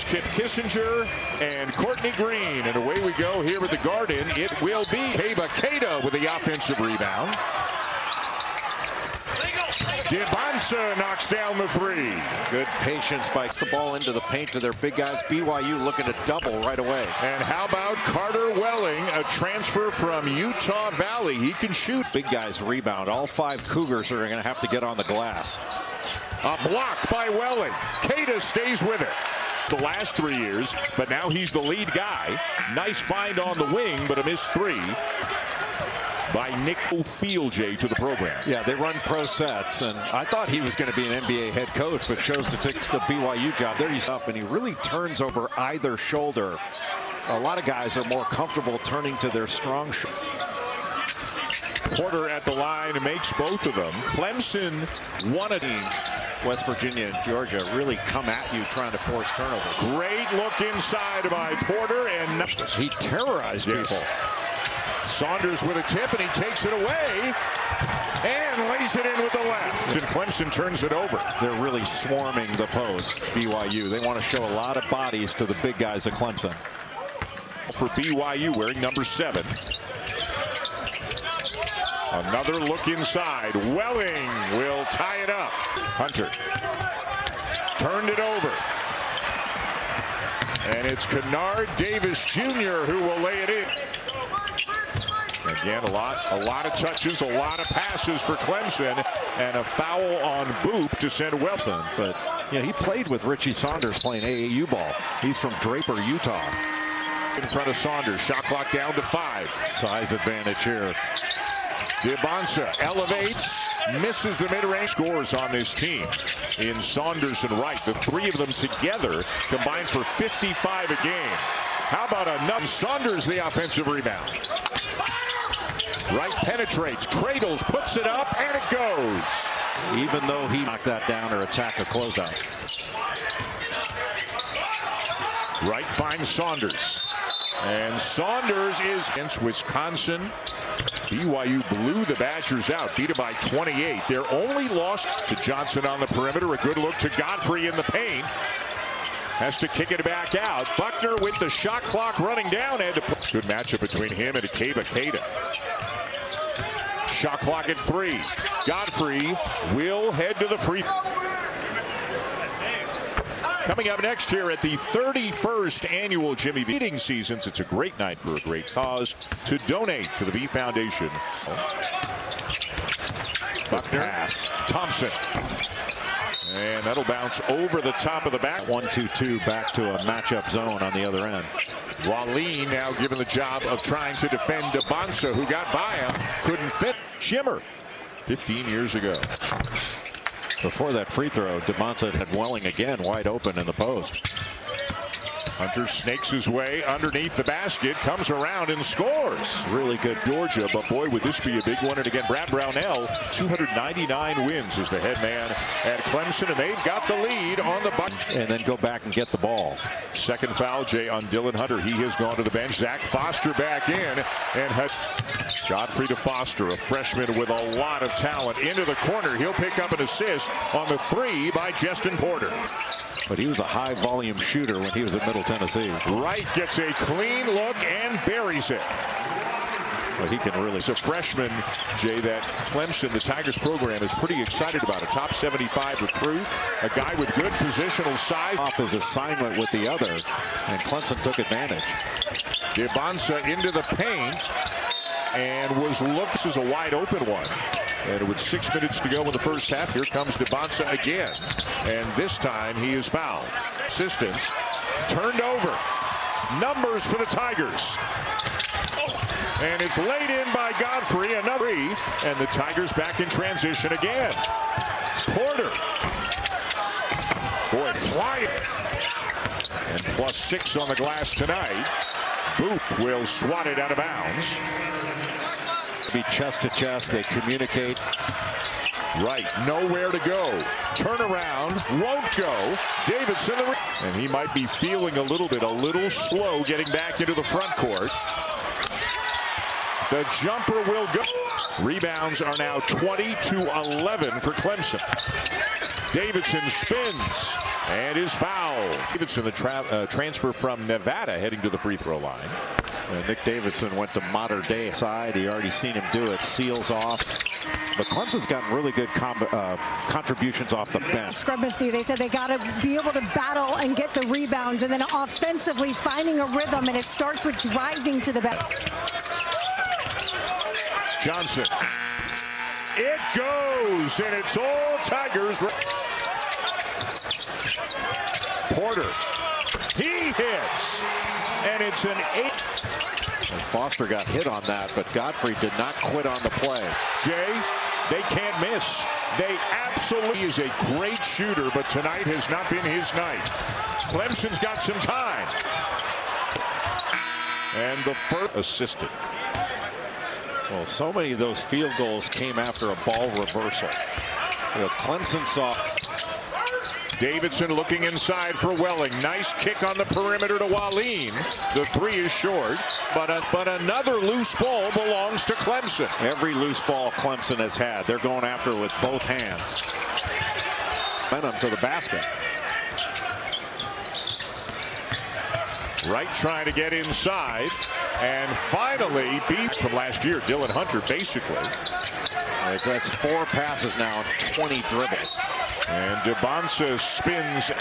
Kip Kissinger and Courtney Green. And away we go here at the Garden. It will be Keita with the offensive rebound. Dibonsa knocks down the three. Good patience by the ball into the paint to their big guys. BYU looking to double right away. And how about Carter Welling, a transfer from Utah Valley? He can shoot. Big guys rebound. All 5 Cougars are going to have to get on the glass. A block by Welling. Keita stays with it the last 3 years, but now he's the lead guy. Nice find on the wing, but a missed 3 by Nick O'Field to the program. Yeah, they run pro sets, and I thought he was going to be an NBA head coach, but chose to take the BYU job. There he's up, and he really turns over either shoulder. A lot of guys are more comfortable turning to their strong shoulder. Porter at the line makes both of them. Clemson won a team. West Virginia and Georgia really come at you trying to force turnovers. Great look inside by Porter, and he terrorized people. Saunders with a tip, and he takes it away and lays it in with the left. And Clemson turns it over. They're really swarming the post, BYU. They want to show a lot of bodies to the big guys at Clemson. For BYU, wearing number 7. Another look inside. Welling will tie it up. Hunter turned it over. And it's Kennard Davis Jr. who will lay it in. Again, a lot of touches, a lot of passes for Clemson, and a foul on Boop to send Wilson. But yeah, he played with Richie Saunders playing AAU ball. He's from Draper, Utah. In front of Saunders, shot clock down to 5. Size advantage here. Dibonsa elevates, misses the mid-range. Scores on this team in Saunders and Wright. The 3 of them together combined for 55 a game. How about enough? Saunders the offensive rebound. Wright penetrates, cradles, puts it up, and it goes. Even though he knocked that down or attacked a closeout. Wright finds Saunders. And Saunders is against Wisconsin. BYU blew the Badgers out, beat it by 28. Their only loss to Johnson on the perimeter. A good look to Godfrey in the paint. Has to kick it back out. Buckner with the shot clock running down. And good matchup between him and Keita. Shot clock at 3. Godfrey will head to the free. Coming up next here at the 31st annual Jimmy V meeting seasons. It's a great night for a great cause to donate to the V Foundation. Buckner, pass, Thompson. And that'll bounce over the top of the back. 1-2-2 back to a matchup zone on the other end. Wally now given the job of trying to defend Dibonsa, who got by him, couldn't fit. Shimmer 15 years ago. Before that free throw, Dibonsa had Welling again wide open in the post. Hunter snakes his way underneath the basket, comes around and scores. Really good Georgia, but boy, would this be a big one. And again, Brad Brownell, 299 wins as the head man at Clemson, and they've got the lead on the button. And then go back and get the ball. Second foul, Jay, on Dylan Hunter. He has gone to the bench. Zach Foster back in, and Godfrey to Foster, a freshman with a lot of talent, into the corner. He'll pick up an assist on the 3 by Justin Porter. But he was a high volume shooter when he was at Middle Tennessee. Wright gets a clean look and buries it. Well, he can really. It's a freshman, Jay, that Clemson, the Tigers program, is pretty excited about. A top 75 recruit, a guy with good positional size. Off his assignment with the other, and Clemson took advantage. Dibonsa into the paint, and this is a wide open one. And with 6 minutes to go in the first half, here comes Dibonsa again. And this time he is fouled. Assistance turned over. Numbers for the Tigers. And it's laid in by Godfrey, another 3. And the Tigers back in transition again. Porter. Boy, flying. And +6 on the glass tonight. Boop will swat it out of bounds. Be chest to chest, they communicate. Wright, nowhere to go. Turnaround, won't go. Davidson, and he might be feeling a little slow getting back into the front court. The jumper will go. Rebounds are now 20-11 for Clemson. Davidson spins. And his foul. Davidson, the transfer from Nevada, heading to the free throw line. Nick Davidson went to modern day side. He already seen him do it. Seals off. But Clemson's gotten really good contributions off the bench. Discrepancy. They said they got to be able to battle and get the rebounds, and then offensively finding a rhythm, and it starts with driving to the back. Johnson. It goes, and it's all Tigers. Porter. He hits, and it's an 8. And Foster got hit on that, but Godfrey did not quit on the play. Jay, they can't miss. They absolutely is a great shooter, but tonight has not been his night. Clemson's got some time. And the first assisted. Well, so many of those field goals came after a ball reversal. Clemson saw Davidson looking inside for Welling. Nice kick on the perimeter to Wallin. The three is short, but another loose ball belongs to Clemson. Every loose ball Clemson has had, they're going after it with both hands. Venom to the basket. Wright trying to get inside, and finally beat from last year, Dylan Hunter, basically. That's 4 passes now, 20 dribbles. And DeBonsa spins.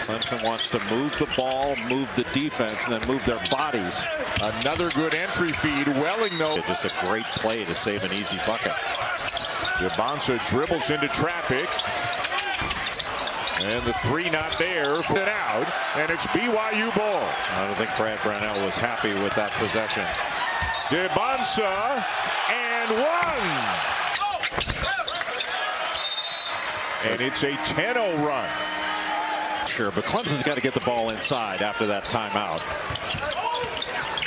Clemson wants to move the ball, move the defense, and then move their bodies. Another good entry feed. Welling, though. Just a great play to save an easy bucket. DeBonsa dribbles into traffic. And the three not there. Put it out. And it's BYU ball. I don't think Brad Brownell was happy with that possession. DeBonsa and one. And it's a 10-0 run. Sure, but Clemson's got to get the ball inside after that timeout.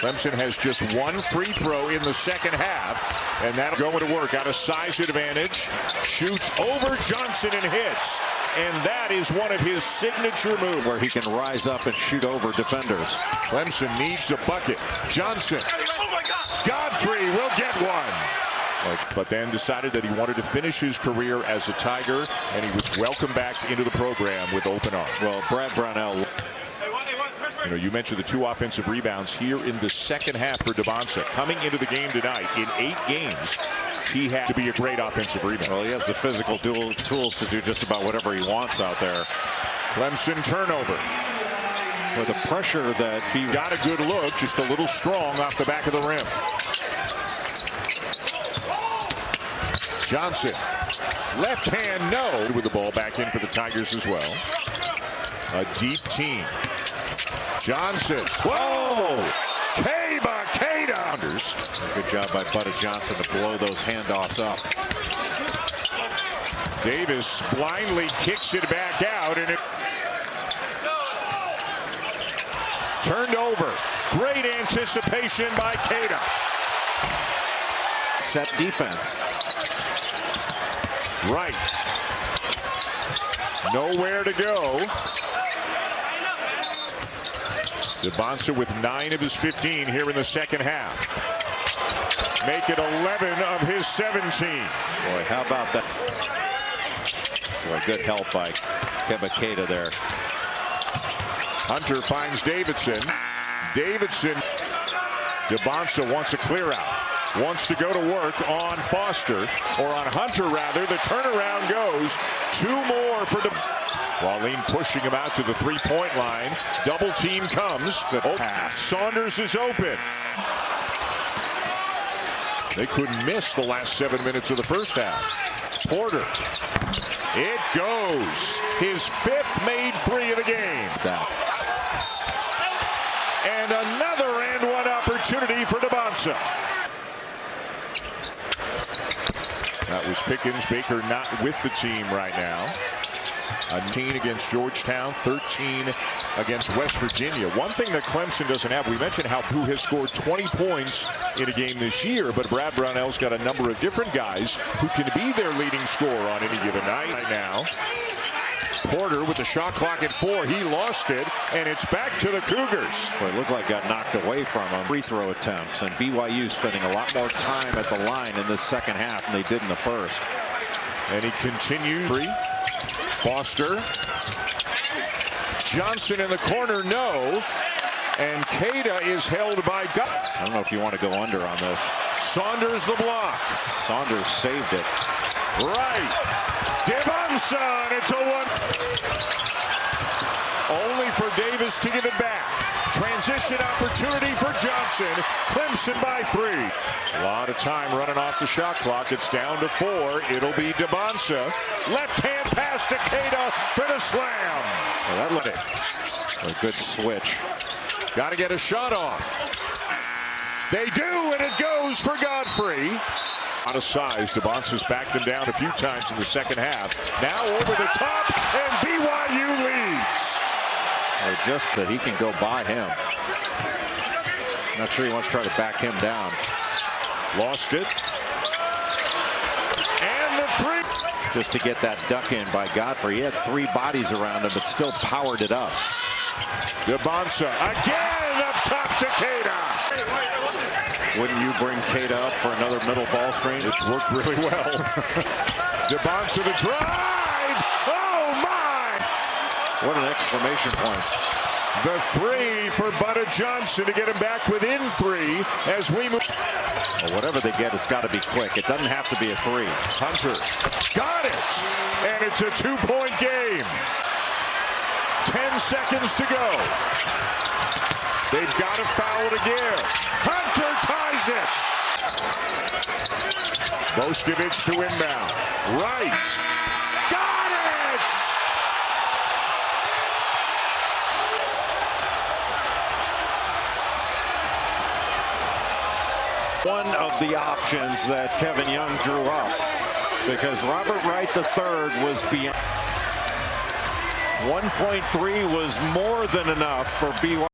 Clemson has just one free throw in the second half, and that'll go to work. Got a size advantage. Shoots over Johnson and hits. And that is one of his signature moves, where he can rise up and shoot over defenders. Clemson needs a bucket. Johnson. Godfrey will get one. But then decided that he wanted to finish his career as a Tiger, and he was welcomed back into the program with open arms. Well, Brad Brownell. You mentioned the 2 offensive rebounds here in the second half for DeBonsa. Coming into the game tonight, in 8 games, he had to be a great offensive rebound. Well, he has the physical tools to do just about whatever he wants out there. Clemson turnover. With the pressure that he got a good look, just a little strong off the back of the rim. Johnson, left hand, no. With the ball back in for the Tigers as well. A deep team. Johnson, whoa! Good job by Buddy Johnson to blow those handoffs up. Davis blindly kicks it back out, and it turned over. Great anticipation by Cada. Set defense. Right. Nowhere to go. DeBonsa with 9 of his 15 here in the second half. Make it 11 of his 17. Boy, how about that? Boy, good help by Kevin Cada there. Hunter finds Davidson. Davidson. DeBonsa wants a clear out. Wants to go to work on Foster, or on Hunter rather. The turnaround goes. 2 more for Wallin pushing him out to the 3-point line. Double team comes. Good pass. Saunders is open. They couldn't miss the last 7 minutes of the first half. Porter. It goes. His 5th made 3 of the game. And another and one opportunity for DeBonsa. That was Pickens. Baker not with the team right now. 19 against Georgetown, 13 against West Virginia. One thing that Clemson doesn't have, we mentioned who has scored 20 points in a game this year, but Brad Brownell's got a number of different guys who can be their leading scorer on any given night right now. Porter with the shot clock at 4. He lost it, and it's back to the Cougars. Well, it looks like it got knocked away from him. Free throw attempts, and BYU spending a lot more time at the line in this second half than they did in the first. And he continues. Foster. Johnson in the corner, no. And Cada is held by Gut. I don't know if you want to go under on this. Saunders the block. Saunders saved it. Right. Dibonsa, and it's a one. Only for Davis to give it back. Transition opportunity for Johnson. Clemson by 3. A lot of time running off the shot clock. It's down to 4. It'll be Dibonsa. Left hand pass to Cada for the slam. Well, that let it. A good switch. Got to get a shot off. They do, and it goes for Godfrey. Out of size, Dibonsa's backed him down a few times in the second half. Now over the top, and BYU leads. Or just that he can go by him. Not sure he wants to try to back him down. Lost it. And the 3. Just to get that duck in by Godfrey. He had 3 bodies around him, but still powered it up. Dibonsa again up top to Cada. Wouldn't you bring Cada up for another middle ball screen? It's worked really well. Dibonsa the drive. Oh my! What an exclamation point. The 3 for Butta Johnson to get him back within 3 as we move. Well, whatever they get, it's got to be quick. It doesn't have to be a 3. Hunter got it, and it's a 2-point game. 10 seconds to go. They've got to foul it again. Hunter ties it. Boskovic to inbound. Right. Got it! One of the options that Kevin Young drew up, because Robert Wright III was beyond. 1.3 was more than enough for BYU.